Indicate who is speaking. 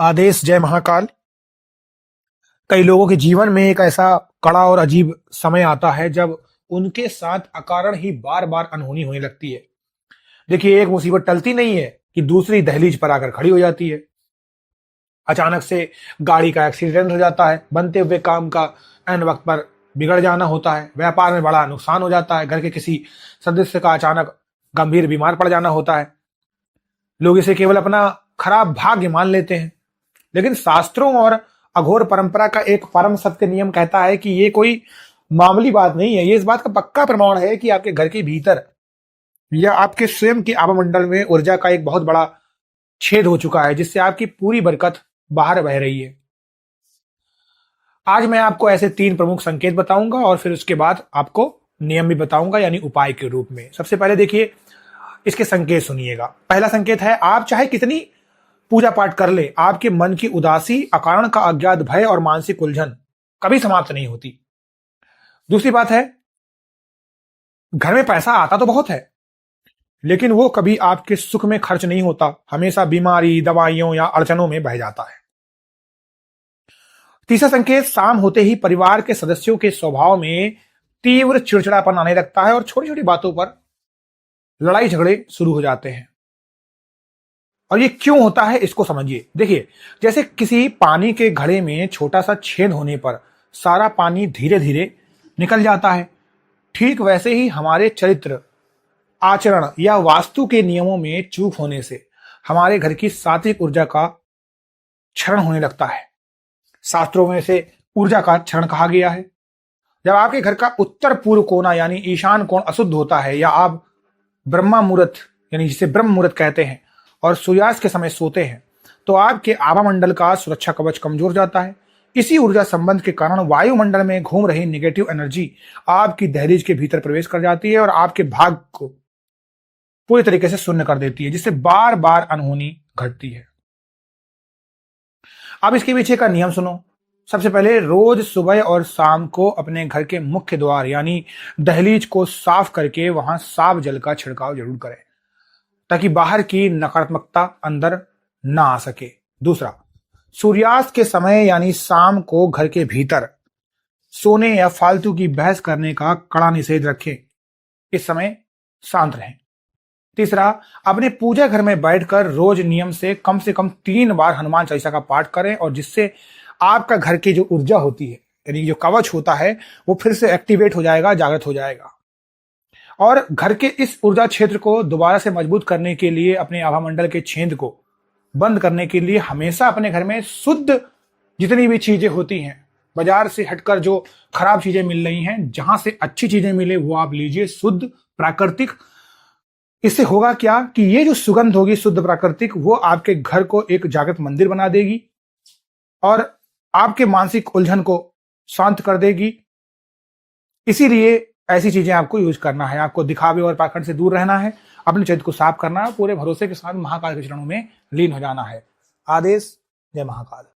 Speaker 1: आदेश जय महाकाल। कई लोगों के जीवन में एक ऐसा कड़ा और अजीब समय आता है जब उनके साथ अकारण ही बार बार अनहोनी होने लगती है। देखिए, एक मुसीबत टलती नहीं है कि दूसरी दहलीज पर आकर खड़ी हो जाती है। अचानक से गाड़ी का एक्सीडेंट हो जाता है, बनते हुए काम का ऐन वक्त पर बिगड़ जाना होता है, व्यापार में बड़ा नुकसान हो जाता है, घर के किसी सदस्य का अचानक गंभीर बीमार पड़ जाना होता है। लोग इसे केवल अपना खराब भाग्य मान लेते हैं, लेकिन शास्त्रों और अघोर परंपरा का एक परम सत्य नियम कहता है कि ये कोई मामूली बात नहीं है। ये इस बात का पक्का प्रमाण है कि आपके घर के भीतर या आपके स्वयं के आवामंडल में ऊर्जा का एक बहुत बड़ा छेद हो चुका है, जिससे आपकी पूरी बरकत बाहर बह रही है। आज मैं आपको ऐसे 3 प्रमुख संकेत बताऊंगा और फिर उसके बाद आपको नियम भी बताऊंगा, यानी उपाय के रूप में। सबसे पहले देखिए, इसके संकेत सुनिएगा। पहला संकेत है, आप चाहे कितनी पूजा पाठ कर ले, आपके मन की उदासी, अकारण का अज्ञात भय और मानसिक उलझन कभी समाप्त नहीं होती। दूसरी बात है, घर में पैसा आता तो बहुत है, लेकिन वो कभी आपके सुख में खर्च नहीं होता, हमेशा बीमारी, दवाइयों या अड़चनों में बह जाता है। तीसरा संकेत, शाम होते ही परिवार के सदस्यों के स्वभाव में तीव्र चिड़चिड़ापन आने लगता है और छोटी छोटी बातों पर लड़ाई झगड़े शुरू हो जाते हैं। और ये क्यों होता है, इसको समझिए। देखिए, जैसे किसी पानी के घड़े में छोटा सा छेद होने पर सारा पानी धीरे धीरे निकल जाता है, ठीक वैसे ही हमारे चरित्र, आचरण या वास्तु के नियमों में चूक होने से हमारे घर की सात्विक ऊर्जा का क्षरण होने लगता है। शास्त्रों में इसे ऊर्जा का क्षरण कहा गया है। जब आपके घर का उत्तर पूर्व कोना यानी ईशान कोण अशुद्ध होता है, या आप ब्रह्मा मुहूर्त यानी जिसे ब्रह्म मुहूर्त कहते हैं और सूर्यास्त के समय सोते हैं, तो आपके आभामंडल का सुरक्षा कवच कमजोर जाता है। इसी ऊर्जा संबंध के कारण वायुमंडल में घूम रही नेगेटिव एनर्जी आपकी दहलीज के भीतर प्रवेश कर जाती है और आपके भाग्य को पूरी तरीके से शून्य कर देती है, जिससे बार बार अनहोनी घटती है। अब इसके पीछे का नियम सुनो। सबसे पहले, रोज सुबह और शाम को अपने घर के मुख्य द्वार यानी दहलीज को साफ करके वहां साफ जल का छिड़काव जरूर करें, ताकि बाहर की नकारात्मकता अंदर ना आ सके। दूसरा, सूर्यास्त के समय यानी शाम को घर के भीतर सोने या फालतू की बहस करने का कड़ा निषेध रखें, इस समय शांत रहें। तीसरा, अपने पूजा घर में बैठकर रोज नियम से कम 3 बार हनुमान चालीसा का पाठ करें, और जिससे आपका घर की जो ऊर्जा होती है यानी जो कवच होता है वो फिर से एक्टिवेट हो जाएगा, जागृत हो जाएगा। और घर के इस ऊर्जा क्षेत्र को दोबारा से मजबूत करने के लिए, अपने आभामंडल के छेद को बंद करने के लिए हमेशा अपने घर में शुद्ध जितनी भी चीजें होती हैं, बाजार से हटकर जो खराब चीजें मिल रही हैं, जहां से अच्छी चीजें मिले वो आप लीजिए, शुद्ध प्राकृतिक। इससे होगा क्या कि ये जो सुगंध होगी शुद्ध प्राकृतिक, वो आपके घर को एक जागृत मंदिर बना देगी और आपके मानसिक उलझन को शांत कर देगी। इसीलिए ऐसी चीजें आपको यूज करना है, आपको दिखावे और पाखंड से दूर रहना है, अपने चरित्र को साफ करना है, पूरे भरोसे के साथ महाकाल के चरणों में लीन हो जाना है। आदेश जय महाकाल।